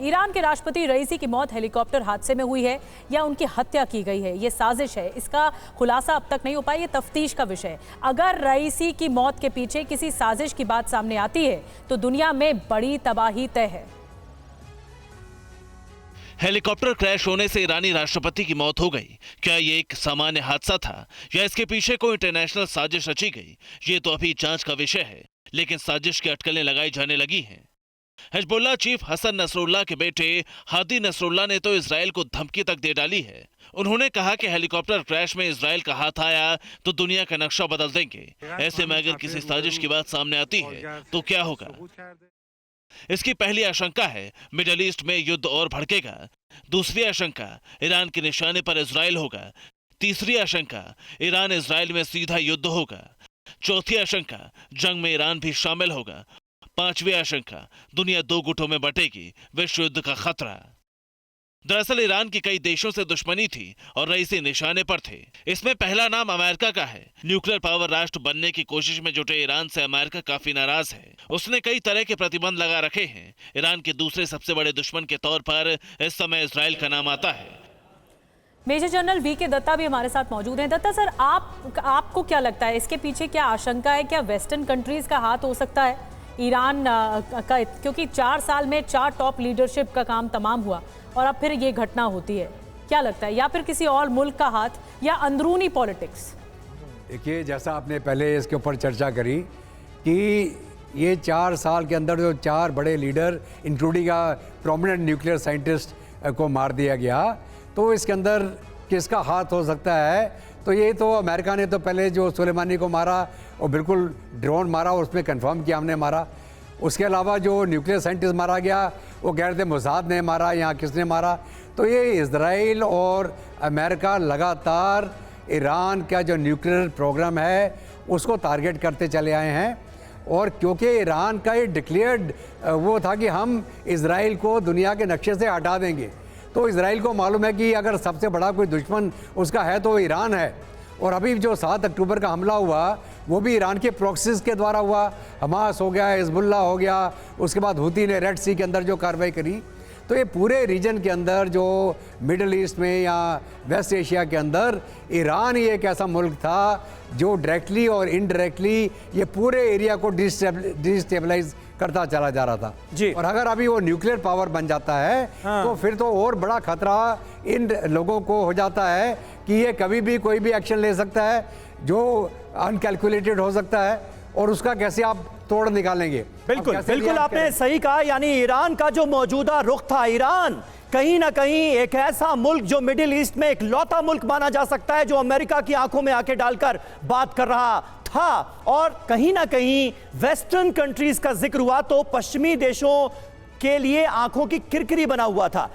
Iran के राष्ट्रपति रईसी की मौत हेलीकॉप्टर हादसे में हुई है या उनकी हत्या की गई है, ये साजिश है, इसका खुलासा अब तक नहीं हो पाया। ये तफ्तीश का विषय है। अगर रईसी की मौत के पीछे किसी साजिश की बात सामने आती है तो दुनिया में बड़ी तबाही तय है। हेलीकॉप्टर क्रैश होने से ईरानी राष्ट्रपति की मौत हो गई। क्या ये एक सामान्य हादसा था या इसके पीछे कोई इंटरनेशनल साजिश रची गई? ये तो अभी जांच का विषय है, लेकिन साजिश की अटकलें लगाई जाने लगी हैं। हिजबुल्लाह चीफ हसन नसरुल्लाह के बेटे हादी नसरुल्लाह ने तो इजराइल को धमकी तक दे डाली है। उन्होंने कहा कि हेलीकॉप्टर क्रैश में इजराइल का हाथ आया तो दुनिया का नक्शा बदल देंगे। ऐसे में अगर किसी साजिश की बात सामने आती है तो क्या होगा? इसकी पहली आशंका है मिडिल ईस्ट में युद्ध और भड़केगा। दूसरी आशंका ईरान के निशाने पर इजराइल होगा। तीसरी आशंका ईरान इजराइल में सीधा युद्ध होगा। चौथी आशंका जंग में ईरान भी शामिल होगा। पांचवी आशंका दुनिया दो गुटों में बटेगी, विश्व युद्ध का खतरा। दरअसल ईरान की कई देशों से दुश्मनी थी और रईसी निशाने पर थे। इसमें पहला नाम अमेरिका का है। न्यूक्लियर पावर राष्ट्र बनने की कोशिश में जुटे ईरान से अमेरिका काफी नाराज है। उसने कई तरह के प्रतिबंध लगा रखे हैं। ईरान के दूसरे सबसे बड़े दुश्मन के तौर पर इस समय इजराइल का नाम आता है। Major general VK. दत्ता भी हमारे साथ मौजूद हैं। दत्ता सर, आपको क्या लगता है, इसके पीछे क्या आशंका है? क्या वेस्टर्न कंट्रीज का हाथ हो सकता है ईरान का? क्योंकि 4 साल में 4 टॉप लीडरशिप का काम तमाम हुआ और अब फिर ये घटना होती है। क्या लगता है, या फिर किसी और मुल्क का हाथ या अंदरूनी पॉलिटिक्स? देखिए, जैसा आपने पहले इसके ऊपर चर्चा करी कि ये 4 साल के अंदर जो 4 बड़े leader including prominent nuclear scientist को मार दिया गया, तो इसके अंदर किसका हाथ हो सकता है? तो ये तो अमेरिका ने तो पहले जो सुलेमानी को मारा और बिल्कुल ड्रोन मारा, उसमें कंफर्म किया हमने मारा। उसके अलावा जो न्यूक्लियर साइंटिस्ट मारा गया वो कह रहे थे मोसाद ने मारा, यहाँ किसने मारा? तो ये इजराइल और अमेरिका लगातार ईरान का जो न्यूक्लियर प्रोग्राम है उसको टारगेट करते चले आए हैं। और क्योंकि ईरान का ये डिक्लेयर्ड वो था कि हम इजराइल को दुनिया के नक्शे से हटा देंगे, तो इजराइल को मालूम है कि अगर सबसे बड़ा कोई दुश्मन उसका है तो ईरान है। और अभी जो 7 अक्टूबर का हमला हुआ वो भी ईरान के प्रॉक्सीज के द्वारा हुआ। हमास हो गया, हिजबुल्लाह हो गया, उसके बाद हूती ने रेड सी के अंदर जो कार्रवाई करी। तो ये पूरे रीजन के अंदर जो मिडिल ईस्ट में या वेस्ट एशिया के अंदर ईरान ही एक ऐसा मुल्क था जो डायरेक्टली और इनडायरेक्टली ये पूरे एरिया को डिस्टेबलाइज करता चला जा रहा था जी। और अगर अभी वो न्यूक्लियर पावर बन जाता है तो फिर तो और बड़ा खतरा इन लोगों को हो जाता है कि ये कभी भी कोई भी एक्शन ले सकता है जो अनकैलकुलेटेड हो सकता है, और उसका कैसे आप तोड़ निकालेंगे? बिल्कुल बिल्कुल आपने सही कहा। यानी ईरान का जो मौजूदा रुख था, ईरान कहीं ना कहीं एक ऐसा मुल्क जो मिडिल ईस्ट में एक लौता मुल्क माना जा सकता है, जो अमेरिका की आंखों में आंखें डालकर बात कर रहा था। और कहीं ना कहीं वेस्टर्न कंट्रीज का जिक्र हुआ तो पश्चिमी देशों के लिए आंखों की किरकिरी बना हुआ था।